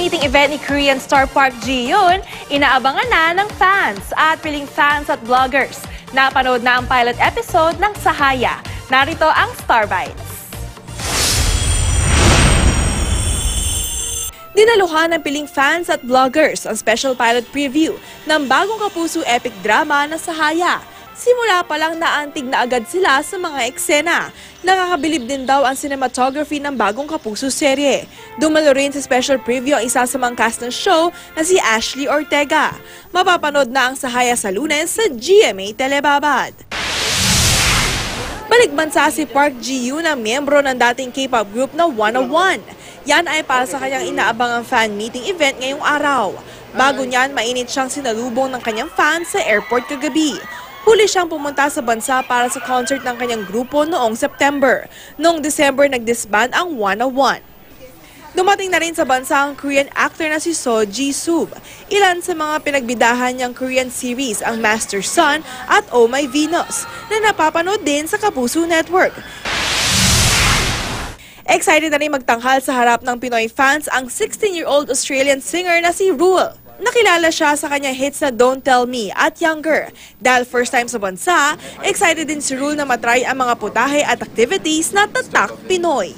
meeting event ni Korean star Park Ji-yoon, inaabangan na ng fans at piling fans at vloggers. Napanood na ang pilot episode ng Sahaya. Narito ang Star Bites. Dinaluhan ng piling fans at vloggers ang special pilot preview ng bagong kapuso epic drama na Sahaya. Simula pa lang naantig na agad sila sa mga eksena. Nakakabilib din daw ang cinematography ng bagong kapuso serye. Dumalo rin sa special preview ang isa sa mga cast ng show na si Ashley Ortega. Mapapanood na ang Sahaya sa Lunes sa GMA Telebabad. Balik bansa si Park Ji-yoon na miyembro ng dating K-pop group na 101. Yan ay para sa kanyang inaabangang fan meeting event ngayong araw. Bago niyan, mainit siyang sinalubong ng kanyang fans sa airport kagabi. Huli siyang pumunta sa bansa para sa concert ng kanyang grupo noong September. Noong December, nag-disband ang 101. Dumating na rin sa bansa ang Korean actor na si Seo Ji-sub. Ilan sa mga pinagbidahan niyang Korean series ang Master Son at Oh My Venus na napapanood din sa Kapuso Network. Excited na rin magtanghal sa harap ng Pinoy fans ang 16-year-old Australian singer na si Rule. Nakilala siya sa kanyang hits na Don't Tell Me at Younger. Dahil first time sa bansa, excited din si Rule na matry ang mga putahe at activities na tatak Pinoy.